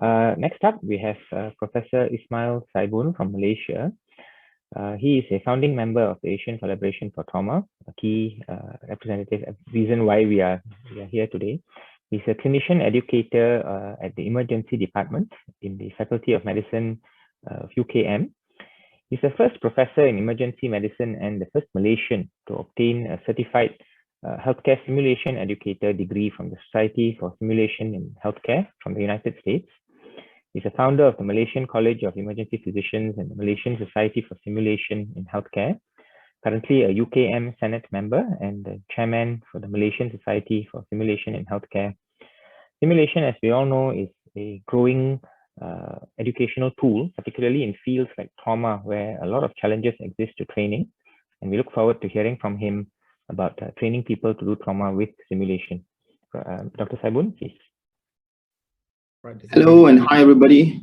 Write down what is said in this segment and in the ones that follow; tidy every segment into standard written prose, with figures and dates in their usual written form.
Next up, we have Professor Ismail Saiboon from Malaysia. He is a founding member of the Asian Collaboration for Trauma, a key representative reason why we are here today. He's a clinician educator at the Emergency Department in the Faculty of Medicine, UKM. He's the first professor in emergency medicine and the first Malaysian to obtain a certified healthcare simulation educator degree from the Society for Simulation in Healthcare from the United States. He's a founder of the Malaysian College of Emergency Physicians and the Malaysian Society for Simulation in Healthcare, currently a UKM Senate member and the chairman for the Malaysian Society for Simulation in Healthcare. Simulation, as we all know, is a growing educational tool, particularly in fields like trauma, where a lot of challenges exist to training. And we look forward to hearing from him about training people to do trauma with simulation. Dr. Saiboon, please. Hello and hi everybody.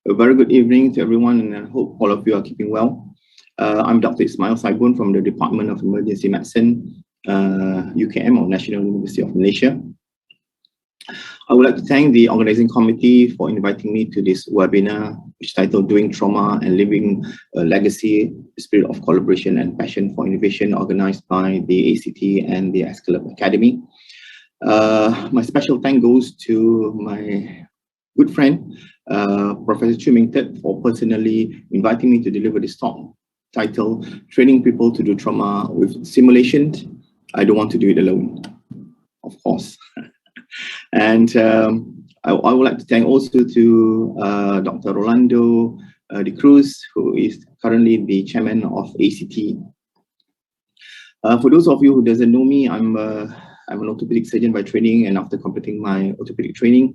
A very good evening to everyone, and I hope all of you are keeping well. I'm Dr. Ismail Saiboon from the Department of Emergency Medicine, UKM, or National University of Malaysia. I would like to thank the organizing committee for inviting me to this webinar, which is titled Doing Trauma and Leaving a Legacy, Spirit of Collaboration and Passion for Innovation, organized by the ACT and the Escalab Academy. My special thank goes to my good friend, Professor Chu Ming Tet, for personally inviting me to deliver this talk titled Training People to Do Trauma with Simulation. I don't want to do it alone, of course. And I would like to thank also to Dr. Rolando de Cruz, who is currently the chairman of ACT. For those of you who doesn't know me, I'm an orthopedic surgeon by training, and after completing my orthopedic training,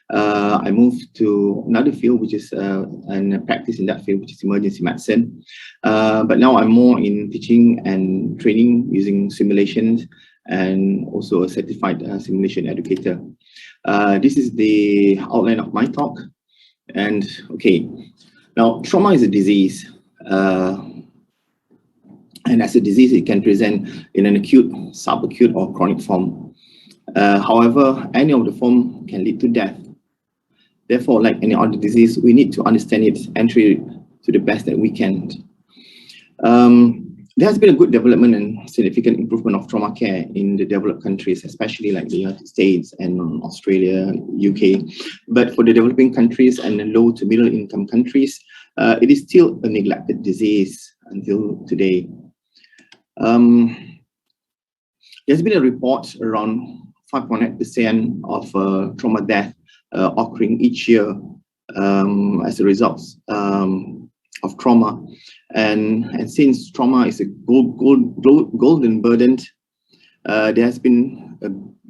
I moved to another field, which is and practice in that field, which is emergency medicine. But now I'm more in teaching and training using simulations, and also a certified simulation educator. This is the outline of my talk. And okay, now trauma is a disease. And as a disease, it can present in an acute, subacute, or chronic form. However, any of the form can lead to death. Therefore, like any other disease, we need to understand it and treat it to the best that we can. There has been a good development and significant improvement of trauma care in the developed countries, especially like the United States and Australia, UK. But for the developing countries and the low to middle income countries, it is still a neglected disease until today. There's been a report around 5.8% of trauma death occurring each year as a result of trauma. And since trauma is a golden burden, there has been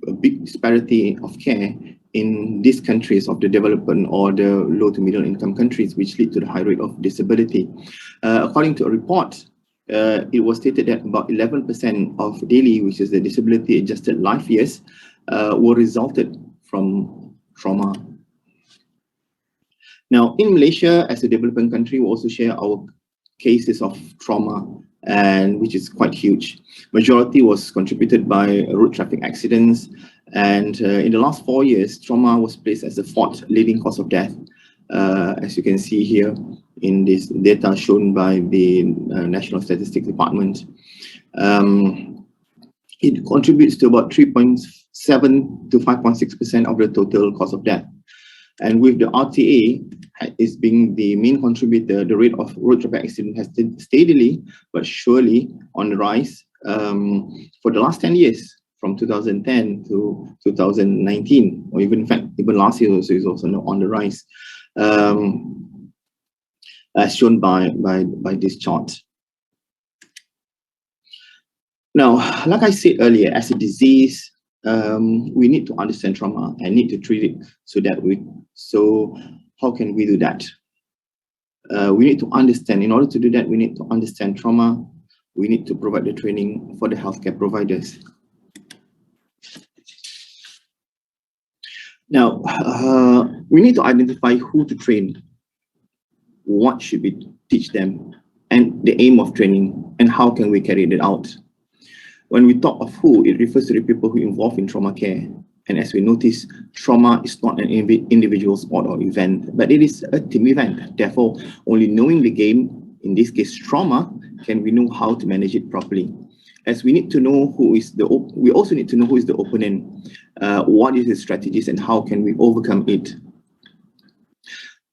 a big disparity of care in these countries of the development or the low to middle income countries, which lead to the high rate of disability. According to a report, it was stated that about 11% of daily, which is the disability adjusted life years, were resulted from trauma. Now, in Malaysia, as a developing country, we also share our cases of trauma, and which is quite huge. Majority was contributed by road traffic accidents, and in the last 4 years, trauma was placed as the fourth leading cause of death, as you can see here in this data shown by the National Statistics Department. It contributes to about 3.7 to 5.6% of the total cause of death. And with the RTA is being the main contributor, the rate of road traffic accident has been steadily but surely on the rise for the last 10 years, from 2010 to 2019, or even in fact, even last year also is also on the rise, as shown by this chart. Now, like I said earlier, as a disease, we need to understand trauma and need to treat it so how can we do that? We need to understand, in order to do that, we need to understand trauma. We need to provide the training for the healthcare providers. Now, we need to identify who to train, what should we teach them, and the aim of training, and how can we carry it out. When we talk of who, it refers to the people who are involved in trauma care. And as we notice, trauma is not an individual sport or event, but it is a team event. Therefore, only knowing the game, in this case trauma, can we know how to manage it properly. As we need to know we also need to know who is the opponent, what is the strategies, and how can we overcome it.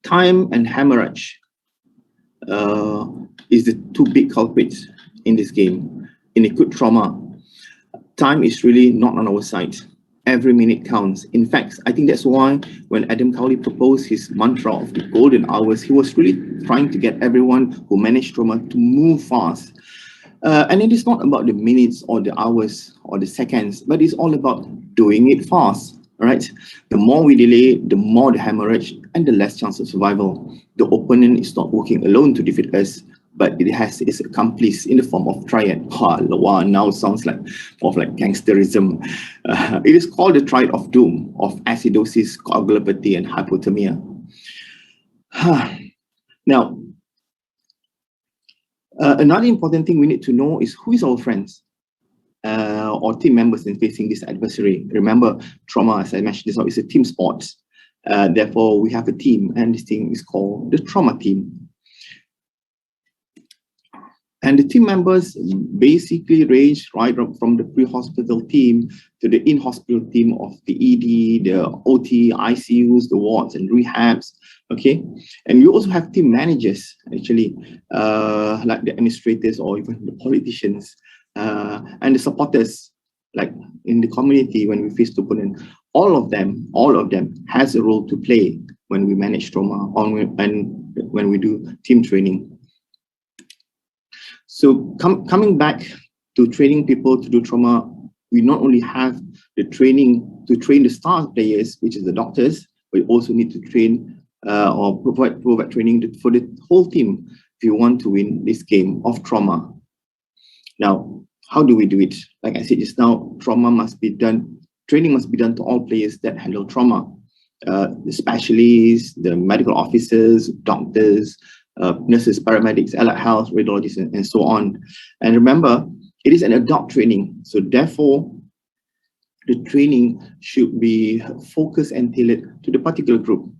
Time and hemorrhage is the two big culprits in this game. In acute trauma, time is really not on our side. Every minute counts. In fact, I think that's why when Adam Cowley proposed his mantra of the golden hours, he was really trying to get everyone who managed trauma to move fast. And it is not about the minutes or the hours or the seconds, but it's all about doing it fast, right? The more we delay, the more the hemorrhage and the less chance of survival. The opponent is not working alone to defeat us, but it has its accomplice in the form of triad. Wow, now sounds like more like gangsterism. It is called the triad of doom of acidosis, coagulopathy, and hypothermia. Now, another important thing we need to know is who is our friends or team members in facing this adversary. Remember, trauma, as I mentioned, is a team sport. Therefore, we have a team, and this team is called the trauma team. And the team members basically range right from the pre-hospital team to the in-hospital team of the ED, the OT, ICUs, the wards and rehabs, okay? And we also have team managers, actually, like the administrators or even the politicians, and the supporters, like in the community when we face the opponent. All of them has a role to play when we manage trauma and when we do team training. So coming back to training people to do trauma, we not only have the training to train the star players, which is the doctors, but we also need to train or provide training for the whole team if you want to win this game of trauma. Now, how do we do it? Like I said just now, training must be done to all players that handle trauma. The specialists, the medical officers, doctors, nurses, paramedics, allied health, radiologists, and so on. And remember, it is an adult training. So therefore, the training should be focused and tailored to the particular group.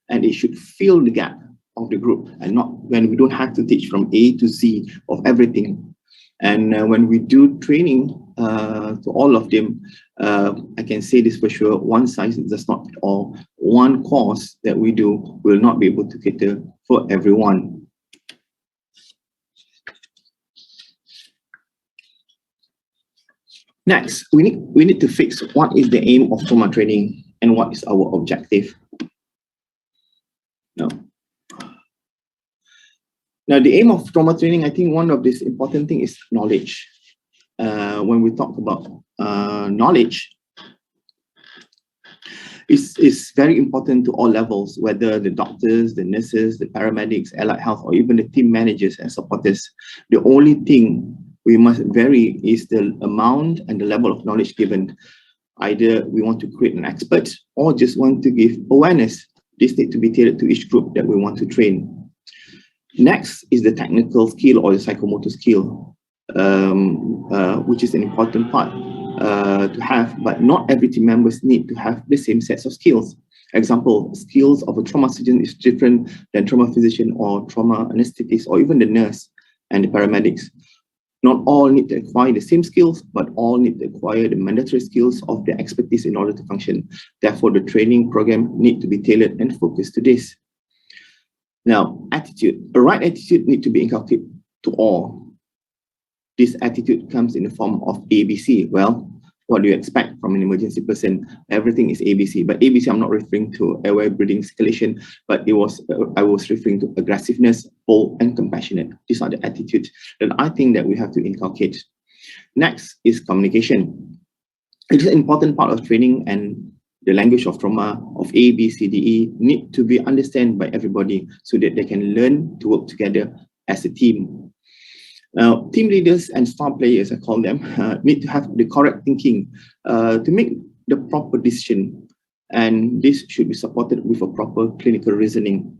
And it should fill the gap of the group and not when we don't have to teach from A to Z of everything. And when we do training to all of them, I can say this for sure, one size does not fit all. One course that we do will not be able to cater for everyone. Next, we need to fix what is the aim of trauma training and what is our objective. Now, the aim of trauma training, I think one of this important thing is knowledge. When we talk about knowledge, it's very important to all levels, whether the doctors, the nurses, the paramedics, allied health, or even the team managers and supporters. The only thing we must vary is the amount and the level of knowledge given. Either we want to create an expert or just want to give awareness. This needs to be tailored to each group that we want to train. Next is the technical skill or the psychomotor skill, which is an important part to have, but not every team members need to have the same sets of skills. Example, skills of a trauma surgeon is different than trauma physician or trauma anesthetist or even the nurse and the paramedics. Not all need to acquire the same skills, but all need to acquire the mandatory skills of their expertise in order to function. Therefore, the training program need to be tailored and focused to this. Now, attitude. A right attitude needs to be inculcated to all. This attitude comes in the form of ABC. Well, what do you expect from an emergency person? Everything is ABC. But ABC, I'm not referring to airway breathing circulation, but I was referring to aggressiveness, bold, and compassionate. These are the attitudes that I think that we have to inculcate. Next is communication. It is an important part of training, and the language of trauma of A, B, C, D, E need to be understood by everybody so that they can learn to work together as a team. Now, team leaders and star players, I call them, need to have the correct thinking to make the proper decision. And this should be supported with a proper clinical reasoning.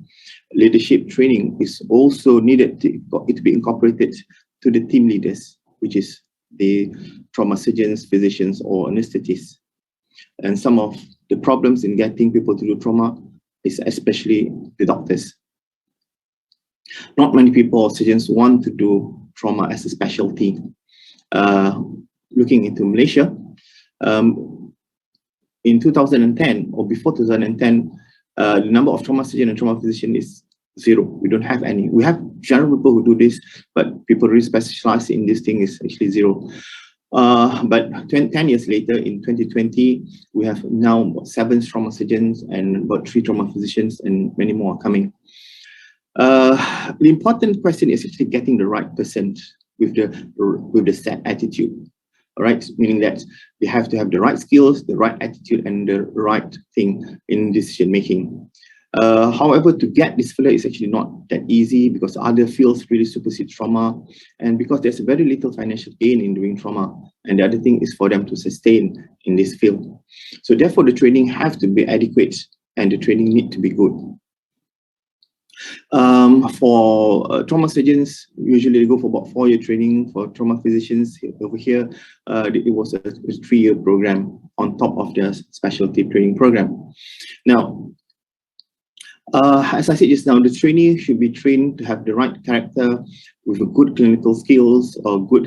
Leadership training is also needed to be incorporated to the team leaders, which is the trauma surgeons, physicians, or anesthetists. And some of the problems in getting people to do trauma is especially the doctors. Not many people or surgeons want to do trauma as a specialty. Looking into Malaysia, in 2010 or before 2010, the number of trauma surgeon and trauma physician is zero. We don't have any. We have general people who do this, but people really specialize in this thing is actually zero. But 10 years later, in 2020, we have now about 7 trauma surgeons and about 3 trauma physicians, and many more are coming. The important question is actually getting the right person with the set attitude. All right, meaning that they have to have the right skills, the right attitude, and the right thing in decision making. However, to get this filler is actually not that easy because other fields really supersede trauma, and because there's very little financial gain in doing trauma. And the other thing is for them to sustain in this field. So therefore, the training have to be adequate and the training need to be good. For trauma surgeons, usually they go for about 4-year training. For trauma physicians over here, it was a 3-year program on top of their specialty training program. Now, as I said just now, the trainee should be trained to have the right character with a good clinical skills or good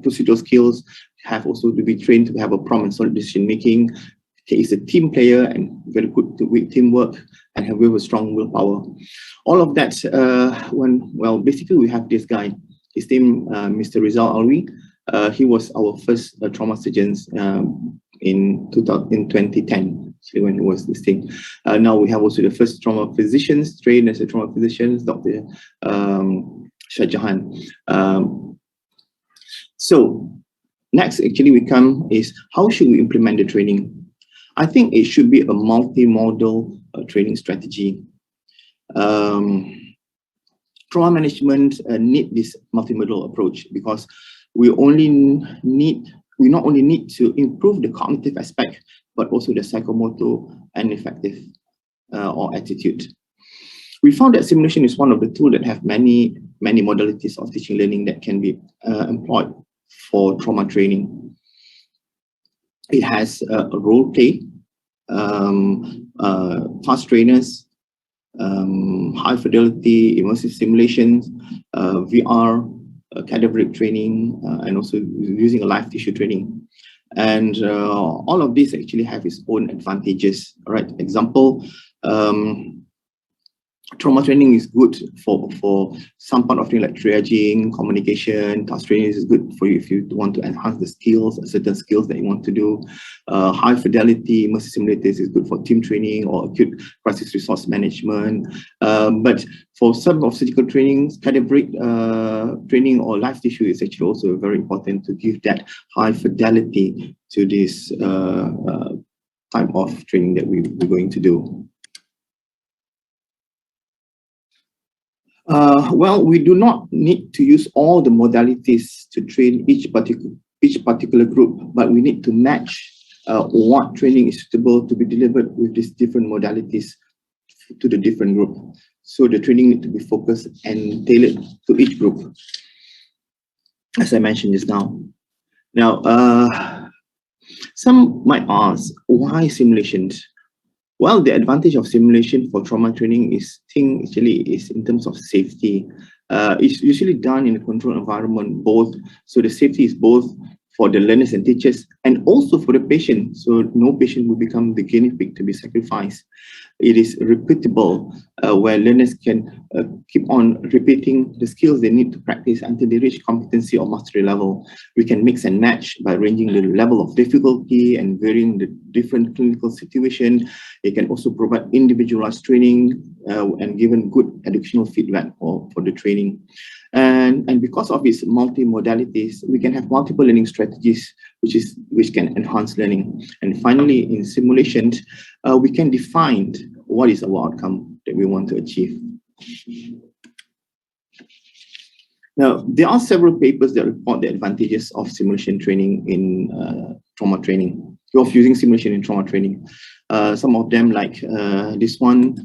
procedural skills, have also to be trained to have a prompt and solid decision making. He is a team player and very good with teamwork and have a strong willpower. All of that, basically we have this guy, his name, Mr. Rizal Alwi. He was our first trauma surgeon in 2010, actually, when he was this thing. Now we have also the first trauma physicians trained as a trauma physician, Dr. Shah Jahan. So next, actually, we come is how should we implement the training? I think it should be a multi-modal training strategy. Trauma management need this multimodal approach because we not only need to improve the cognitive aspect, but also the psychomotor and affective or attitude. We found that simulation is one of the tools that have many modalities of teaching learning that can be employed for trauma training. It has a role play, fast trainers, high fidelity immersive simulations, VR, cadaveric training, and also using a live tissue training. And all of these actually have its own advantages. All right, example, trauma training is good for some part of things like triaging, communication. Task training is good for you if you want to enhance the skills, certain skills that you want to do. High fidelity immersive simulators is good for team training or acute crisis resource management. But for some of surgical trainings, cadaveric training or live tissue is actually also very important to give that high fidelity to this type of training that we're going to do. Well, we do not need to use all the modalities to train each particular group, but we need to match what training is suitable to be delivered with these different modalities to the different group. So the training needs to be focused and tailored to each group, as I mentioned just now. Now, some might ask, why simulations? Well, the advantage of simulation for trauma training is in terms of safety. It's usually done in a controlled environment, so the safety is both for the learners and teachers and also for the patient. So no patient will become the guinea pig to be sacrificed. It is repeatable, where learners can keep on repeating the skills they need to practice until they reach competency or mastery level. We can mix and match by ranging the level of difficulty and varying the different clinical situation. It can also provide individualized training and given good educational feedback for the training. And because of its multi-modalities, we can have multiple learning strategies which can enhance learning. And finally, in simulations, we can define what is our outcome that we want to achieve. Now, there are several papers that report the advantages of simulation training in trauma training, of using simulation in trauma training. Some of them, like this one,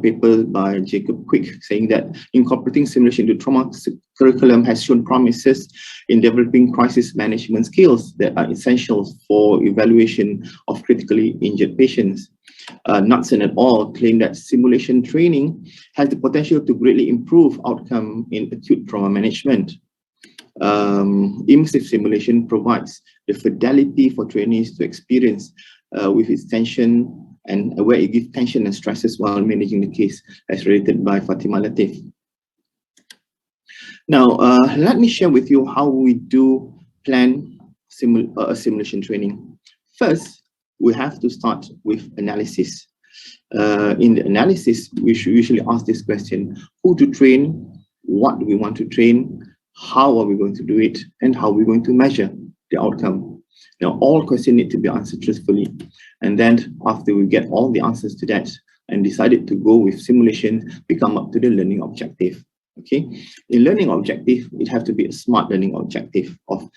paper by Jacob Quick saying that incorporating simulation into trauma curriculum has shown promises in developing crisis management skills that are essential for evaluation of critically injured patients. Knudsen et al. Claim that simulation training has the potential to greatly improve outcome in acute trauma management. Immersive simulation provides the fidelity for trainees to experience with its tension and where it gives tension and stresses while managing the case, as related by Fatima Latif. Now, let me share with you how we do plan simulation training. First, we have to start with analysis. In the analysis, we should usually ask this question: who to train, what do we want to train, how are we going to do it, and how are we going to measure the outcome. Now, all questions need to be answered truthfully. And then after we get all the answers to that and decided to go with simulation, we come up to the learning objective. Okay, in learning objective, it has to be a smart learning objective of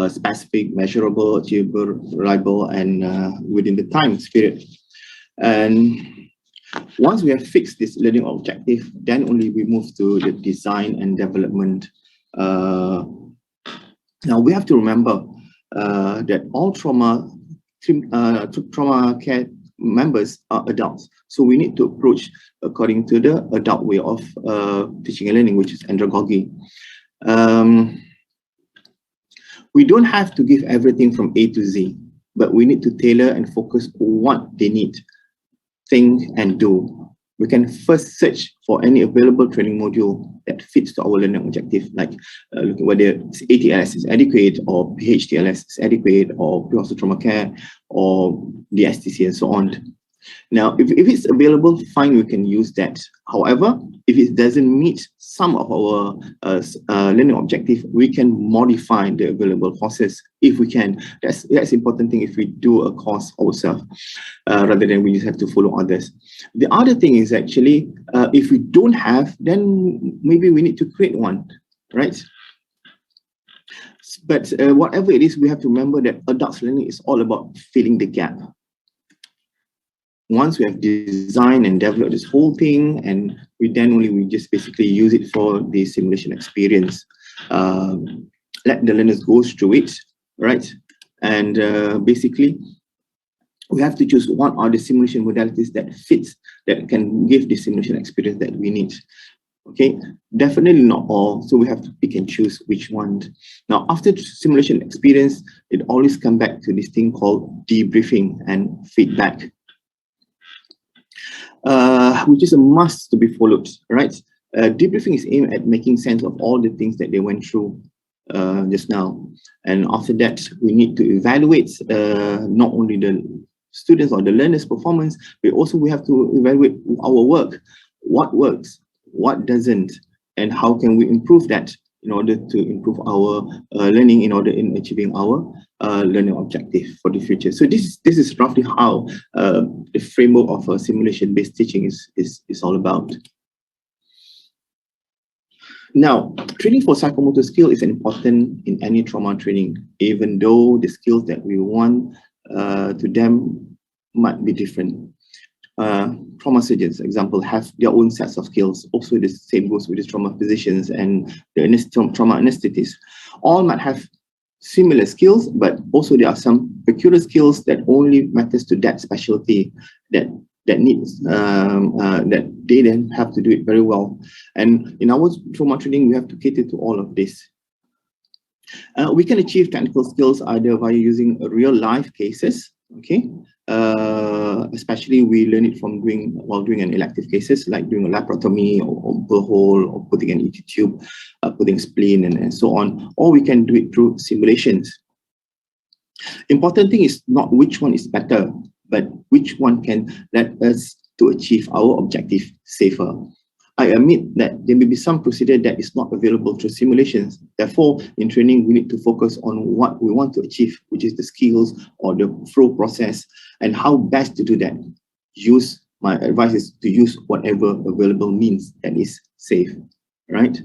specific, measurable, achievable, reliable, and within the time period. And once we have fixed this learning objective, then only we move to the design and development. Now we have to remember that all trauma care members are adults. So we need to approach according to the adult way of teaching and learning, which is andragogy. We don't have to give everything from A to Z, but we need to tailor and focus on what they need, think and do. We can first search for any available training module that fits to our learning objective, like looking whether ATLS is adequate or PHTLS is adequate or pre-hospital trauma care or the STC and so on. Now, if it's available, fine, we can use that. However, if it doesn't meet some of our learning objective, we can modify the available courses if we can. That's important thing if we do a course ourselves, rather than we just have to follow others. The other thing is actually, if we don't have, then maybe we need to create one, right? But whatever it is, we have to remember that adults learning is all about filling the gap. Once we have designed and developed this whole thing, and we just basically use it for the simulation experience. Let the learners go through it, right? And basically, we have to choose what are the simulation modalities that fits, that can give the simulation experience that we need. Okay, definitely not all, so we have to pick and choose which one. Now, after simulation experience, it always comes back to this thing called debriefing and feedback. Which is a must to be followed, right? Debriefing is aimed at making sense of all the things that they went through just now. And after that, we need to evaluate not only the students or the learners' performance, but also we have to evaluate our work. What works, what doesn't, and how can we improve that in order to improve our learning in achieving our learning objective for the future. So this is roughly how the framework of simulation-based teaching is all about. Now, training for psychomotor skill is important in any trauma training, even though the skills that we want to them might be different. Trauma surgeons, example, have their own sets of skills. Also, the same goes with the trauma physicians and the trauma anesthetists. All might have similar skills, but also there are some peculiar skills that only matters to that specialty that needs that they then have to do it very well. And in our trauma training, we have to cater to all of this. We can achieve technical skills either by using real life cases, okay? Especially we learn it from while doing an elective cases, like doing a laparotomy or burr hole or putting an ET tube, putting spleen and so on, or we can do it through simulations. Important thing is not which one is better, but which one can let us to achieve our objective safer. I admit that there may be some procedure that is not available through simulations. Therefore, in training, we need to focus on what we want to achieve, which is the skills or the flow process, and how best to do that. My advice is to use whatever available means that is safe, right?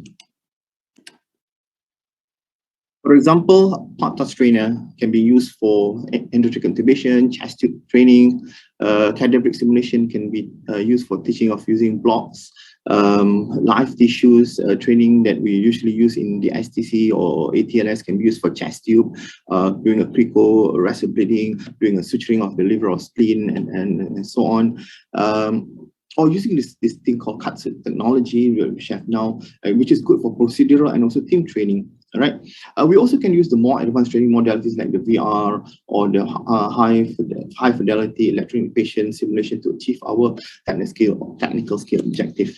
For example, heart touch trainer can be used for endotracheal intubation, chest tube training. Cadaveric simulation can be used for teaching of using blocks. Live tissues training that we usually use in the STC or ATLS can be used for chest tube, doing a crico, rectal bleeding, doing a suturing of the liver or spleen, and so on. Or using this thing called CUTS technology, which have now, which is good for procedural and also team training. All right. We also can use the more advanced training modalities like the VR or the high fidelity electronic patient simulation to achieve our technical skill objective.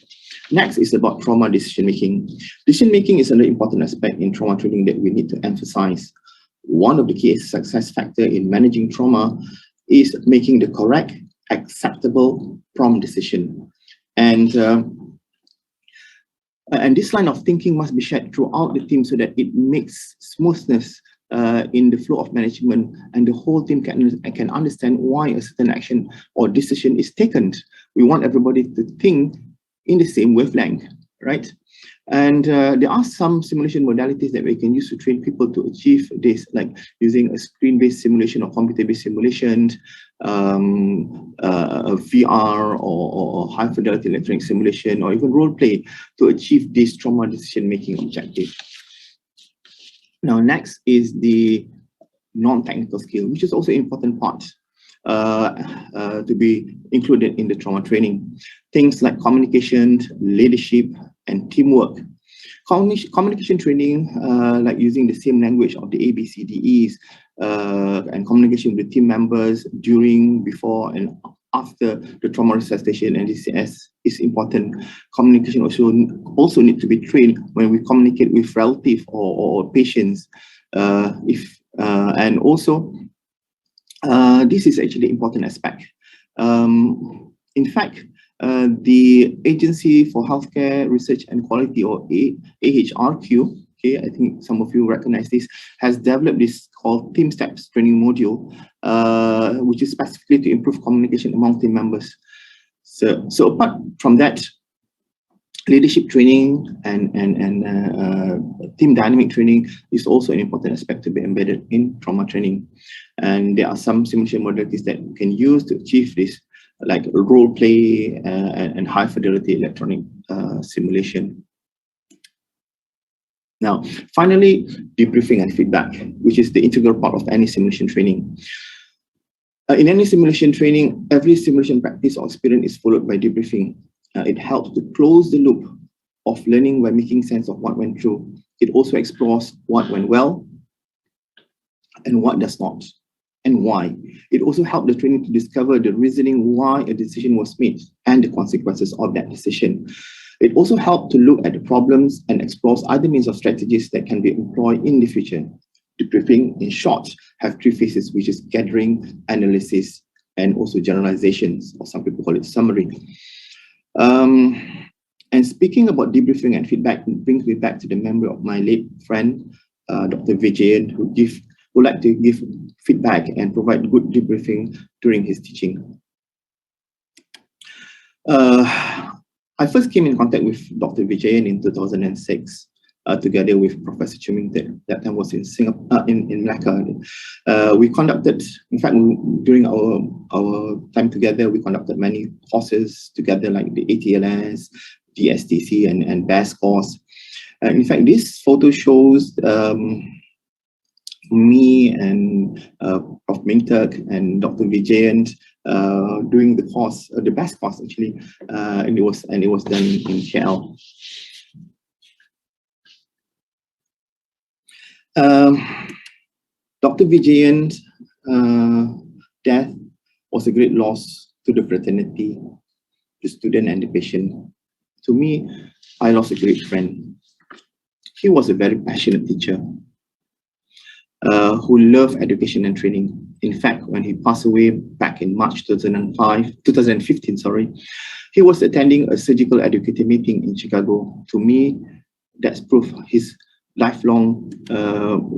Next is about trauma decision making. Decision making is another important aspect in trauma training that we need to emphasize. One of the key success factors in managing trauma is making the correct, acceptable, prompt decision. And this line of thinking must be shared throughout the team so that it makes smoothness in the flow of management, and the whole team can understand why a certain action or decision is taken. We want everybody to think in the same wavelength, right? And there are some simulation modalities that we can use to train people to achieve this, like using a screen-based simulation or computer-based simulation, VR or high-fidelity electronic simulation, or even role play to achieve this trauma decision-making objective. Now, next is the non-technical skill, which is also an important part to be included in the trauma training. Things like communication, leadership, and teamwork. Communication training, like using the same language of the ABCDEs, and communication with team members during, before, and after the trauma resuscitation and DCS is important. Communication also need to be trained when we communicate with relatives or patients. And also, this is actually an important aspect. In fact, the Agency for Healthcare Research and Quality, or AHRQ, okay, I think some of you recognize this, has developed this called Team Steps training module, which is specifically to improve communication among team members. So apart from that, leadership training and team dynamic training is also an important aspect to be embedded in trauma training. And there are some simulation modalities that we can use to achieve this, like role play and high fidelity electronic simulation. Now, finally, debriefing and feedback, which is the integral part of any simulation training. In any simulation training, every simulation practice or experience is followed by debriefing. It helps to close the loop of learning by making sense of what went through. It also explores what went well and what does not, and why. It also helps the trainee to discover the reasoning why a decision was made and the consequences of that decision. It also helps to look at the problems and explores other means of strategies that can be employed in the future. Debriefing, in short, have three phases, which is gathering, analysis, and also generalizations, or some people call it summary. And speaking about debriefing and feedback, it brings me back to the memory of my late friend, Dr. Vijayan, who like to give feedback and provide good debriefing during his teaching. I first came in contact with Dr. Vijayan in 2006, together with Professor Chuming, that time was in Singapore, in Malacca. We conducted, in fact, during our time together, we conducted many courses together, like the ATLS, the STC, and BAS course. In fact, this photo shows me and Prof. Mingtek and Dr. Vijayan doing the course, the BAS course actually, and it was done in KL. Dr. Vijayan's death was a great loss to the fraternity, the student, and the patient. To me, I lost a great friend. He was a very passionate teacher who loved education and training. In fact, when he passed away back in March 2015, he was attending a surgical educator meeting in Chicago. To me, that's proof his lifelong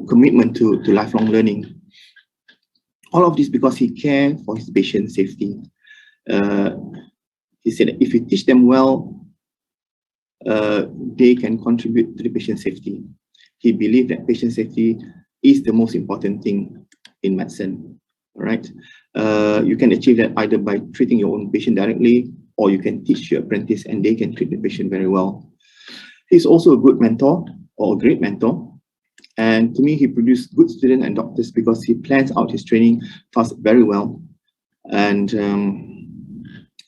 commitment to lifelong learning. All of this because he cared for his patient's safety. He said that if you teach them well, they can contribute to the patient's safety. he believed that patient safety is the most important thing in medicine. All right. You can achieve that either by treating your own patient directly, or you can teach your apprentice and they can treat the patient very well. He's also a good mentor, or a great mentor. And to me, he produced good students and doctors because he plans out his training fast very well and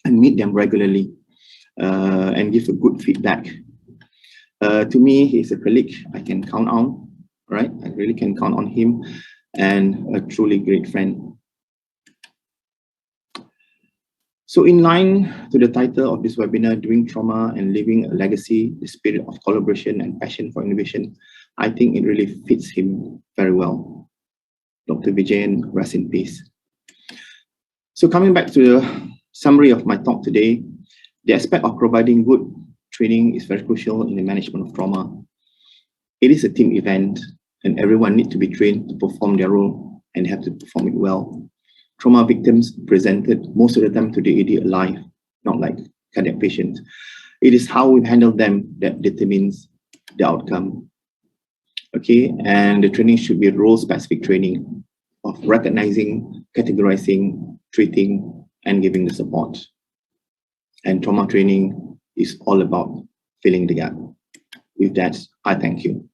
meet them regularly and give a good feedback. To me, he's a colleague I can count on, right? I really can count on him, and a truly great friend. So in line to the title of this webinar, Doing Trauma and Leaving a Legacy, the Spirit of Collaboration and Passion for Innovation, I think it really fits him very well. Dr. Vijayan, rest in peace. So coming back to the summary of my talk today, the aspect of providing good training is very crucial in the management of trauma. It is a team event, and everyone needs to be trained to perform their role and have to perform it well. Trauma victims presented most of the time to the AD alive, not like cardiac patients. It is how we handle them that determines the outcome. Okay, and the training should be role-specific training of recognizing, categorizing, treating, and giving the support. And trauma training is all about filling the gap. With that, I thank you.